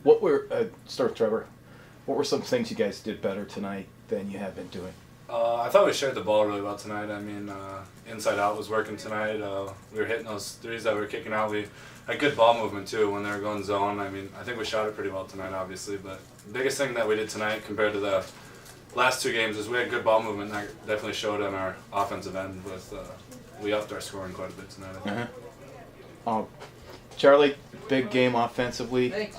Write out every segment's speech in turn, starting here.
What were, start with Trevor, what were some things you guys did better tonight than you have been doing? I thought we shared the ball really well tonight. I mean, inside out was working tonight. We were hitting those threes that we were kicking out. We had good ball movement too when they were going zone. I mean, I think we shot it pretty well tonight, obviously. But the biggest thing that we did tonight compared to the last two games is we had good ball movement. And that definitely showed on our offensive end. We upped our scoring quite a bit tonight, I think. Charlie, big game offensively.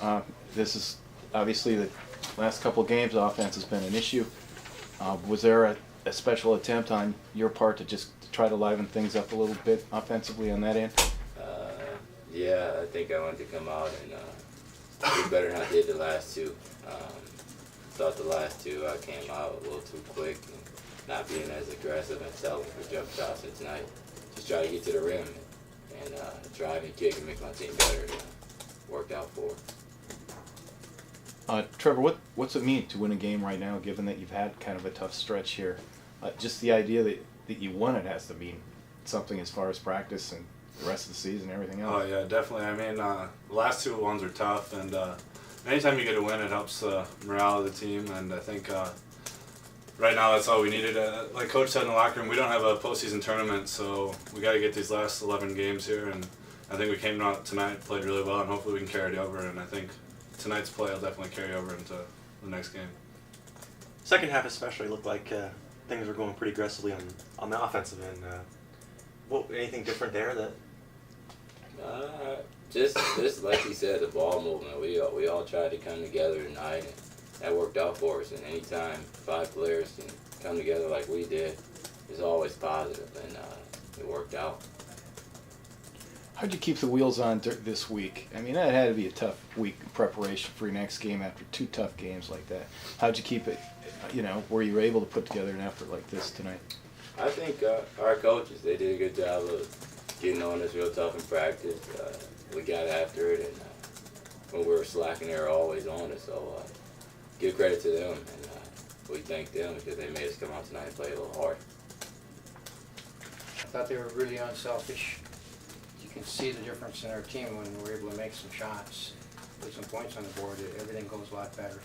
This is obviously the last couple of games. Offense has been an issue. Was there a special attempt on your part to just try to liven things up a little bit offensively on that end? Yeah, I think I wanted to come out and do better than I did the last two. Thought the last two I came out a little too quick and not being as aggressive and settling for jump shots. And tonight, just try to get to the rim and drive and kick and make my team better. And worked out for it. Trevor, what's it mean to win a game right now, given that you've had kind of a tough stretch here? Just the idea that you won it has to mean something as far as practice and the rest of the season and everything else. Oh, yeah, definitely. I mean, the last two ones were tough, and anytime you get a win, it helps morale of the team, and I think right now that's all we needed. Like Coach said in the locker room, we don't have a postseason tournament, so we got to get these last 11 games here, and I think we came out tonight, played really well, and hopefully we can carry it over, and I think tonight's play will definitely carry over into the next game. Second half especially looked like things were going pretty aggressively on the offensive end. Anything different there that? Just like he said, the ball movement. We all tried to come together tonight, and that worked out for us. And anytime 5 players can come together like we did, it's always positive, and it worked out. How'd you keep the wheels on this week? I mean, that had to be a tough week in preparation for your next game after 2 tough games like that. How'd you keep it, where you were able to put together an effort like this tonight? I think our coaches, they did a good job of getting on us real tough in practice. We got after it, and when we were slacking, they were always on us. So give credit to them, and we thank them because they made us come out tonight and play a little hard. I thought they were really unselfish. You can see the difference in our team when we're able to make some shots, put some points on the board. Everything goes a lot better.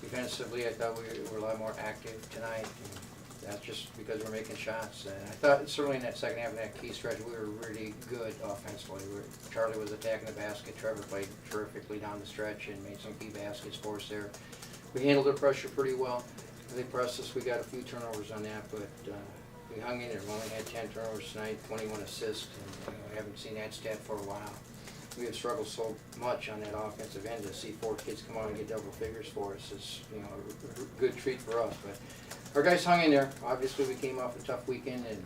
Defensively, I thought we were a lot more active tonight. And that's just because we're making shots. And I thought certainly in that second half of that key stretch, we were really good offensively. Charlie was attacking the basket. Trevor played terrifically down the stretch and made some key baskets for us there. We handled the pressure pretty well. They pressed us. We got a few turnovers on that, but we hung in there. We only had 10 turnovers tonight, 21 assists, and we haven't seen that stat for a while. We have struggled so much on that offensive end. To see 4 kids come out and get double figures for us is, a good treat for us. But our guys hung in there. Obviously, we came off a tough weekend, and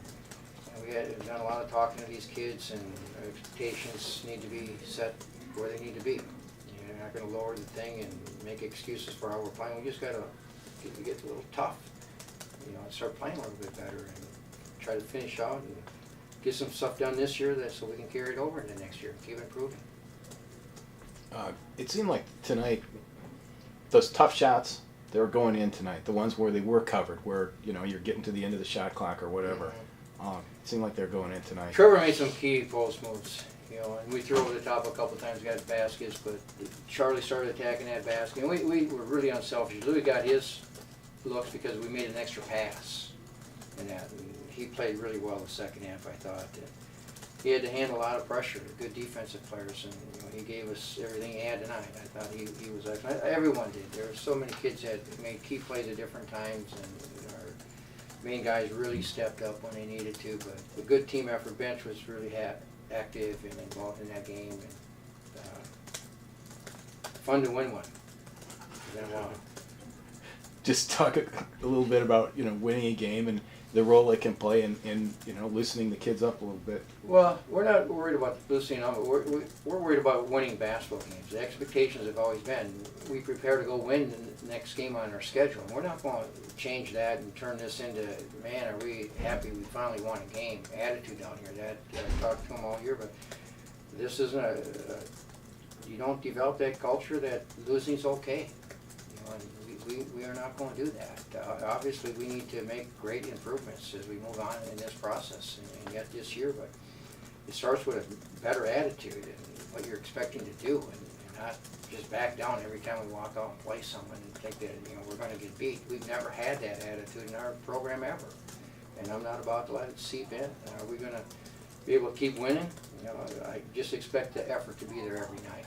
we had done a lot of talking to these kids, and our expectations need to be set where they need to be. You're not going to lower the thing and make excuses for how we're playing. We just got to get a little tough, and start playing a little bit better and try to finish out and get some stuff done this year so we can carry it over into next year and keep improving. It seemed like tonight, those tough shots, they were going in tonight. The ones where they were covered, where you're getting to the end of the shot clock or whatever. It seemed like they're going in tonight. Trevor made some key post moves, and we threw over the top a couple of times, got baskets, but Charlie started attacking that basket. And we were really unselfish. Louis got his looks because we made an extra pass in that. And he played really well the second half, I thought. He had to handle a lot of pressure, good defensive players, and he gave us everything he had tonight. I thought he was excellent. Everyone did. There were so many kids that made key plays at different times, and our main guys really stepped up when they needed to. But the good team effort bench was really active and involved in that game, and fun to win one. It's been a while. Just talk a little bit about winning a game and the role it can play in loosening the kids up a little bit. Well, we're not worried about loosening them, but we're worried about winning basketball games. The expectations have always been we prepare to go win the next game on our schedule. And we're not going to change that and turn this into, man, are we happy we finally won a game attitude down here. That I talked to them all year, but this isn't you don't develop that culture that losing's okay. We are not going to do that. Obviously, we need to make great improvements as we move on in this process and yet this year, but it starts with a better attitude and what you're expecting to do and not just back down every time we walk out and play someone and think that, you know, we're gonna get beat. We've never had that attitude in our program ever. And I'm not about to let it seep in. Are we gonna be able to keep winning? You know, I just expect the effort to be there every night.